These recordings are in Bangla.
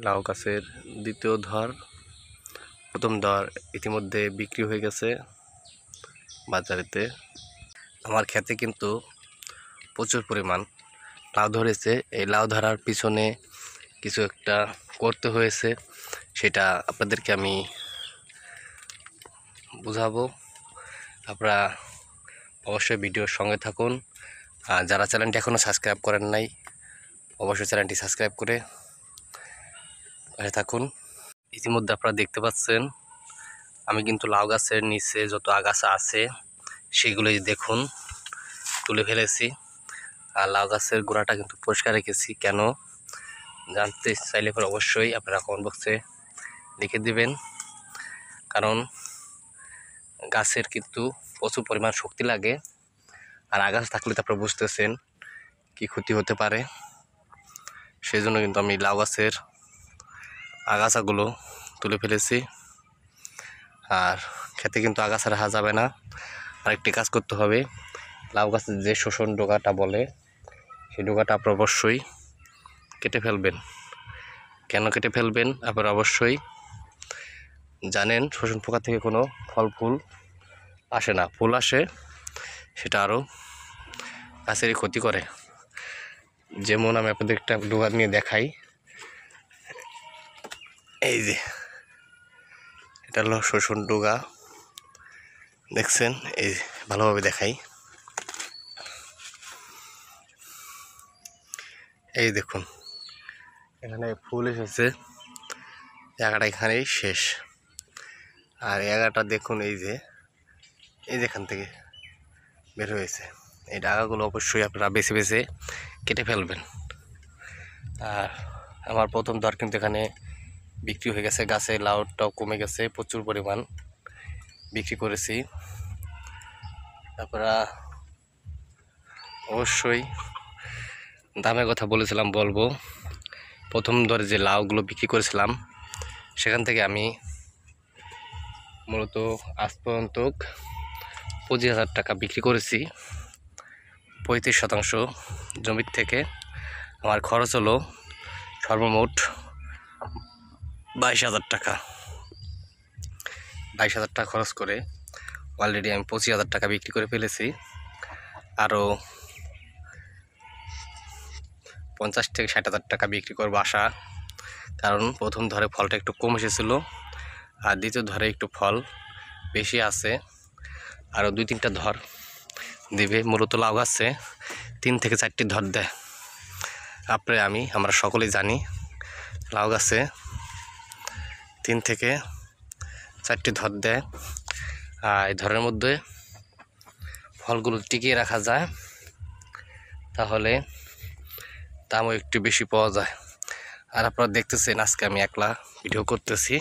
লাউ গাছের দ্বিতীয় ধর। প্রথম ধর ইতিমধ্যে বিক্রি হয়ে গেছে বাজারেতে। আমার ক্ষেতে কিন্তু প্রচুর পরিমাণ লাউ ধরেছে। এই লাউ ধরার পিছনে কিছু একটা করতে হয়েছে, সেটা আপনাদেরকে আমি বুঝাবো। আপনারা অবশ্যই ভিডিওর সঙ্গে থাকুন। আর যারা চ্যানেলটি এখনও সাবস্ক্রাইব করেন নাই, অবশ্যই চ্যানেলটি সাবস্ক্রাইব করে থাকুন। ইতিমধ্যে আপনারা দেখতে পাচ্ছেন আমি কিন্তু লাউ গাছের নিচে যত আগাছা আছে সেগুলো দেখুন তুলে ফেলেছি। আর লাউ গাছের গোড়াটা কিন্তু পরিষ্কার রেখেছি। কেন জানতে চাইলে পরে অবশ্যই আপনারা কমেন্ট বক্সে লিখে দিবেন। কারণ গাছের কিন্তু প্রচুর পরিমাণ শক্তি লাগে, আর আগাছা থাকলে তো আপনারা বুঝতেছেন কি ক্ষতি হতে পারে। সেই জন্য কিন্তু আমি লাউ গাছের আগাছাগুলো তুলে ফেলেছি। আর খেতে কিন্তু আগাছা রাখা যাবে না। আরেকটি কাজ করতে হবে, লাউ গাছের যে শোষণ ডোকাটা বলে সেই ডোকাটা আপনারা অবশ্যই কেটে ফেলবেন। কেন কেটে ফেলবেন আপনারা অবশ্যই জানেন, শোষণ পোকা থেকে কোনো ফল ফুল আসে না, ফুল আসে সেটা আরও গাছেরই ক্ষতি করে। যেমন আমি আপনাদের একটা ডোকা নিয়ে দেখাই। এই যে এটা হলো শোষণ ডোকা, দেখছেন? এই ভালোভাবে দেখাই, এই দেখুন এখানে ফুল এসেছে, জায়গাটা এখানেই শেষ। আর জায়গাটা দেখুন, এই যে এখান থেকে বের হয়েছে। এই ডাগাগুলো অবশ্যই আপনারা বেছে বেছে কেটে ফেলবেন। আর আমার প্রথম দর কিন্তু এখানে বিক্রি হয়ে গেছে। গাছে লাউটাও কমে গেছে, প্রচুর পরিমাণ বিক্রি করেছি। আপনারা অবশ্যই দামের কথা বলেছিলাম বলবো। প্রথম দরে যে লাউগুলো বিক্রি করেছিলাম সেখান থেকে আমি মূলত আজ পর্যন্ত 25,000 টাকা বিক্রি করেছি। 35% জমির থেকে আমার খরচ হলো সর্বমোট 22,000 টাকা। 22,000 টাকা খরচ করে অলরেডি আমি 25,000 টাকা বিক্রি করে ফেলেছি। আরও 50 থেকে 60,000 টাকা বিক্রি করবো আশা। কারণ প্রথম ধরে ফলটা একটু কম এসেছিলো, আর দ্বিতীয় ধরে একটু ফল বেশি আছে। আরও 2-3টা ধর দেবে। মূলত লাউ গাছে 3 থেকে 4টি ধর দেয়। আমরা সকলেই জানি লাউ গাছে 3 থেকে 4টি ধর দেয়। আর এই ধরের মধ্যে ফলগুলো টিকিয়ে রাখা যায়, তাহলে দামও একটু বেশি পাওয়া যায়। আর আপনারা দেখতেছেন আজকে আমি একলা ভিডিও করতেছি,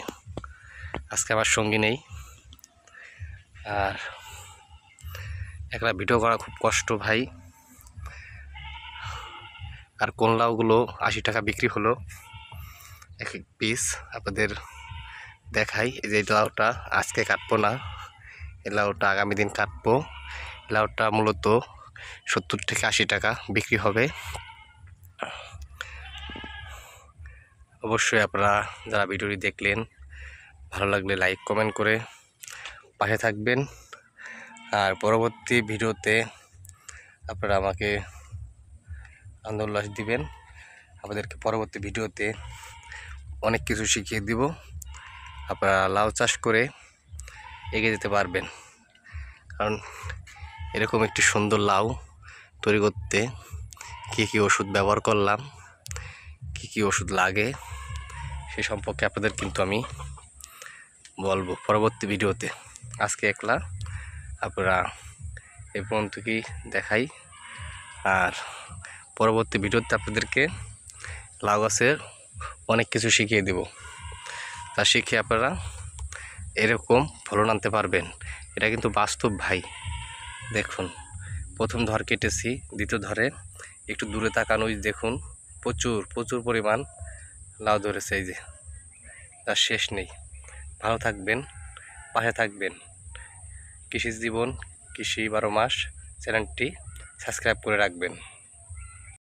আজকে আমার সঙ্গী নেই। আর একলা ভিডিও করা খুব কষ্ট ভাই। আর কোন লাউগুলো 80 টাকা বিক্রি হলো এক এক পিস আপনাদের দেখাই। এই যে লাউটা আজকে কাটবো না, এই লাউটা আগামী দিন কাটবো। লাউটা মূলত 70 থেকে 80 টাকা বিক্রি হবে। অবশ্যই আপনারা যারা ভিডিওটি দেখলেন ভালো লাগলে লাইক কমেন্ট করে পাশে থাকবেন। আর পরবর্তী ভিডিওতে আপনারা আমাকে আনন্দ দিবেন। আপনাদেরকে পরবর্তী ভিডিওতে অনেক কিছু শিখিয়ে দিব। আপনারা লাউ চাষ করে এগিয়ে যেতে পারবেন। কারণ এরকম একটি সুন্দর লাউ তৈরি করতে কী কী ওষুধ ব্যবহার করলাম, কী কী ওষুধ লাগে সে সম্পর্কে আপনাদের কিন্তু আমি বলবো পরবর্তী ভিডিওতে। আজকে একলা আপনারা এই পর্যন্ত কি দেখাই। আর পরবর্তী ভিডিওতে আপনাদেরকে লাউ গাছের অনেক কিছু শিখিয়ে দেব, তা শিখে আপনারা এরকম ফলন আনতে পারবেন। এটা কিন্তু বাস্তব ভাই। দেখুন প্রথম ধর কেটেছি, দ্বিতীয় ধরে একটু দূরে তাকানো, দেখুন প্রচুর পরিমাণ লাউ ধরেছে। এই যে তার শেষ নেই। ভালো থাকবেন, পাশে থাকবেন। কৃষি জীবন, কৃষি 12 মাস চ্যানেলটি সাবস্ক্রাইব করে রাখবেন।